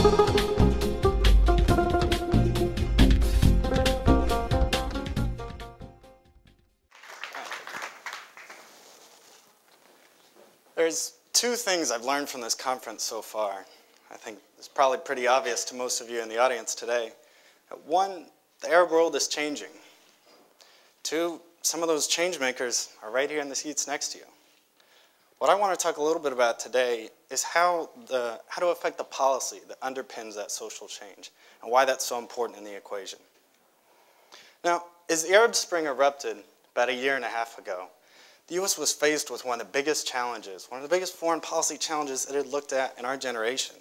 There's two things I've learned from this conference so far. I think it's probably pretty obvious to most of you in the audience today. One, the Arab world is changing. Two, some of those change makers are right here in the seats next to you. What I want to talk a little bit about today is how to affect the policy that underpins that social change and why that's so important in the equation. Now, as the Arab Spring erupted about a year and a half ago, the US was faced with one of the biggest challenges, one of the biggest foreign policy challenges it had looked at in our generation.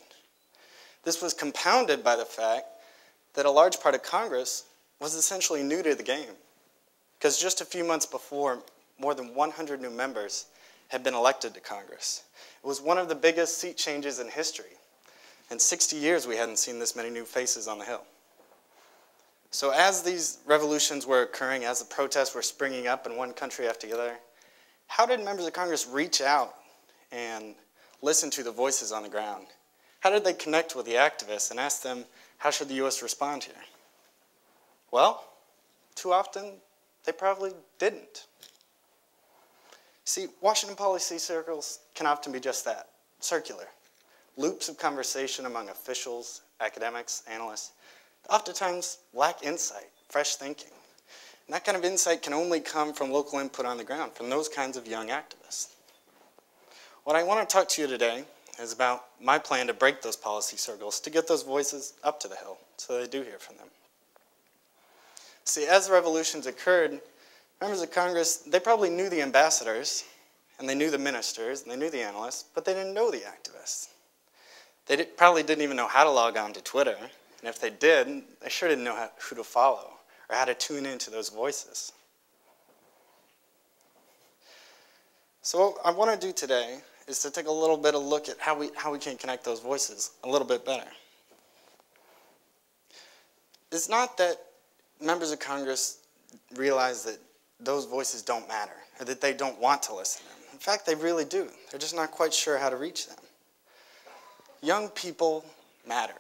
This was compounded by the fact that a large part of Congress was essentially new to the game. Because just a few months before, more than 100 new members had been elected to Congress. It was one of the biggest seat changes in history. In 60 years, we hadn't seen this many new faces on the Hill. So as these revolutions were occurring, as the protests were springing up in one country after the other, how did members of Congress reach out and listen to the voices on the ground? How did they connect with the activists and ask them, how should the US respond here? Well, too often, they probably didn't. See, Washington policy circles can often be just that, circular. Loops of conversation among officials, academics, analysts, oftentimes lack insight, fresh thinking. And that kind of insight can only come from local input on the ground, from those kinds of young activists. What I want to talk to you today is about my plan to break those policy circles, to get those voices up to the Hill, so they do hear from them. See, as the revolutions occurred, members of Congress, they probably knew the ambassadors, and they knew the ministers, and they knew the analysts, but they didn't know the activists. They probably didn't even know how to log on to Twitter, and if they did, they sure didn't know who to follow, or how to tune into those voices. So what I want to do today is to take a little bit of a look at how we can connect those voices a little bit better. It's not that members of Congress realize that those voices don't matter, or that they don't want to listen to them. In fact, they really do. They're just not quite sure how to reach them. Young people matter.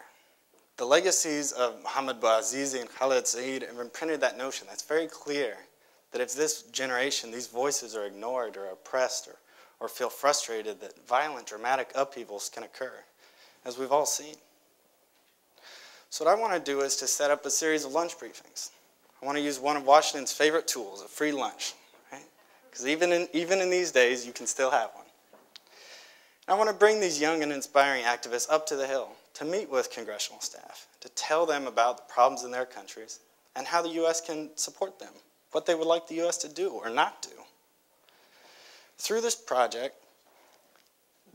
The legacies of Mohamed Bouazizi and Khaled Said have imprinted that notion. That's very clear, that if this generation, these voices are ignored or oppressed or feel frustrated, that violent, dramatic upheavals can occur, as we've all seen. So what I want to do is to set up a series of lunch briefings. I want to use one of Washington's favorite tools, a free lunch, right? Because even in these days, you can still have one. I want to bring these young and inspiring activists up to the Hill to meet with congressional staff, to tell them about the problems in their countries and how the US can support them, what they would like the US to do or not do. Through this project,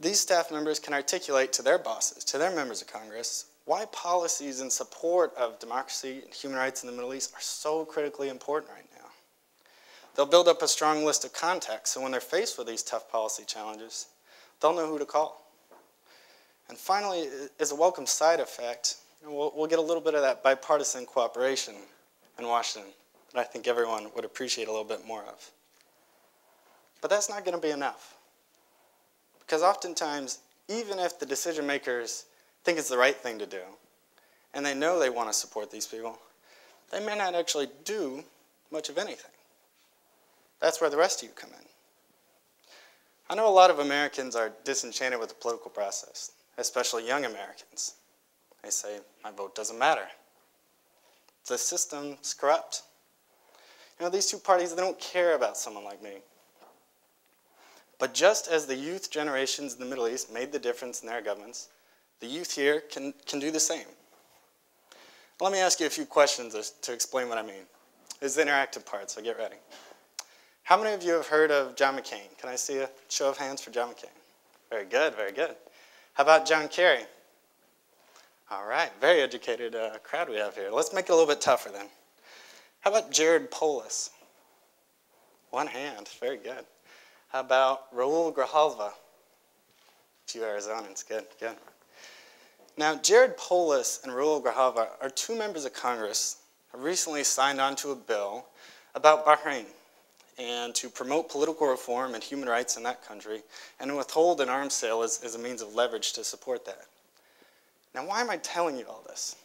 these staff members can articulate to their bosses, to their members of Congress, why policies in support of democracy and human rights in the Middle East are so critically important right now. They'll build up a strong list of contacts, so when they're faced with these tough policy challenges, they'll know who to call. And finally, as a welcome side effect, we'll get a little bit of that bipartisan cooperation in Washington that I think everyone would appreciate a little bit more of. But that's not going to be enough. Because oftentimes, even if the decision makers think it's the right thing to do, and they know they want to support these people, they may not actually do much of anything. That's where the rest of you come in. I know a lot of Americans are disenchanted with the political process, especially young Americans. They say, my vote doesn't matter. The system's corrupt. You know, these two parties, they don't care about someone like me. But just as the youth generations in the Middle East made the difference in their governments, the youth here can do the same. Let me ask you a few questions to explain what I mean. This is the interactive part, so get ready. How many of you have heard of John McCain? Can I see a show of hands for John McCain? Very good, very good. How about John Kerry? All right, very educated crowd we have here. Let's make it a little bit tougher then. How about Jared Polis? One hand, very good. How about Raul Grijalva? A few Arizonans, good, good. Now, Jared Polis and Raul Grijalva are two members of Congress who recently signed on to a bill about Bahrain and to promote political reform and human rights in that country and to withhold an arms sale as a means of leverage to support that. Now, why am I telling you all this?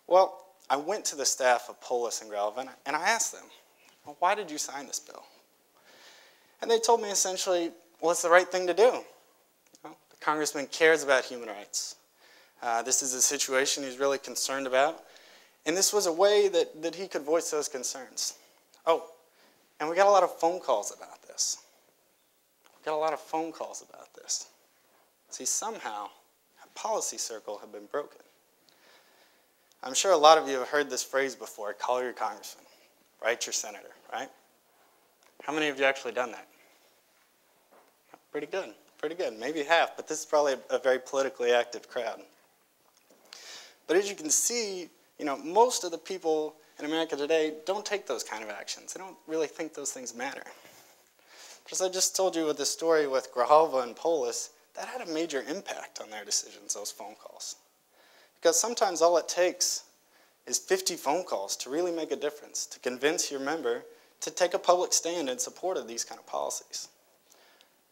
Well, I went to the staff of Polis and Galvin, and I asked them, well, why did you sign this bill? And they told me essentially, well, it's the right thing to do. The congressman cares about human rights. This is a situation he's really concerned about, and this was a way that he could voice those concerns. Oh, and we got a lot of phone calls about this. See, somehow, a policy circle had been broken. I'm sure a lot of you have heard this phrase before, call your congressman, write your senator, right? How many of you actually done that? Pretty good, maybe half, but this is probably a very politically active crowd. But as you can see, most of the people in America today don't take those kind of actions. They don't really think those things matter. As I just told you with the story with Grijalva and Polis, that had a major impact on their decisions, those phone calls. Because sometimes all it takes is 50 phone calls to really make a difference, to convince your member to take a public stand in support of these kind of policies.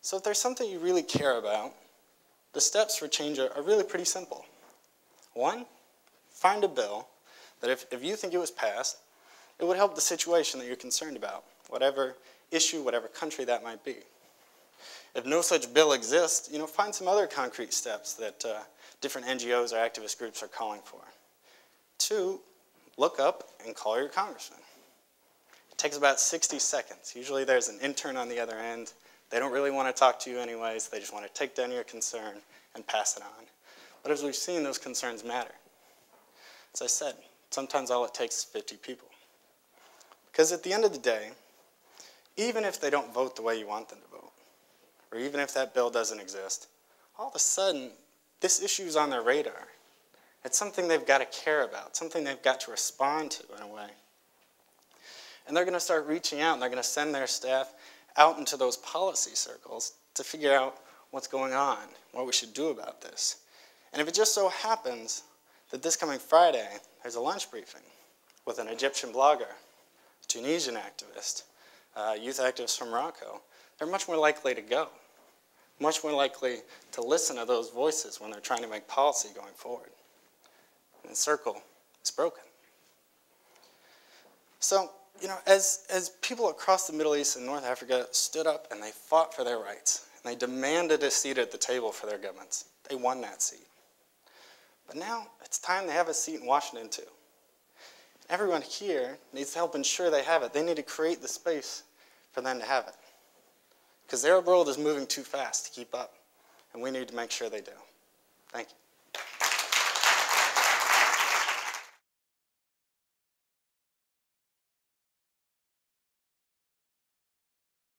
So if there's something you really care about, the steps for change are really pretty simple. One, find a bill that if you think it was passed, it would help the situation that you're concerned about, whatever issue, whatever country that might be. If no such bill exists, find some other concrete steps that different NGOs or activist groups are calling for. Two, look up and call your congressman. It takes about 60 seconds. Usually there's an intern on the other end. They don't really want to talk to you anyways. They just want to take down your concern and pass it on. But as we've seen, those concerns matter. As I said, sometimes all it takes is 50 people. Because at the end of the day, even if they don't vote the way you want them to vote, or even if that bill doesn't exist, all of a sudden, this issue is on their radar. It's something they've got to care about, something they've got to respond to in a way. And they're going to start reaching out, and they're going to send their staff out into those policy circles to figure out what's going on, what we should do about this. And if it just so happens that this coming Friday, there's a lunch briefing with an Egyptian blogger, a Tunisian activist, youth activists from Morocco, they're much more likely to go, much more likely to listen to those voices when they're trying to make policy going forward. And the circle is broken. So, as people across the Middle East and North Africa stood up and they fought for their rights, and they demanded a seat at the table for their governments, they won that seat. But now it's time they have a seat in Washington too. Everyone here needs to help ensure they have it. They need to create the space for them to have it. Because their world is moving too fast to keep up, and we need to make sure they do. Thank you.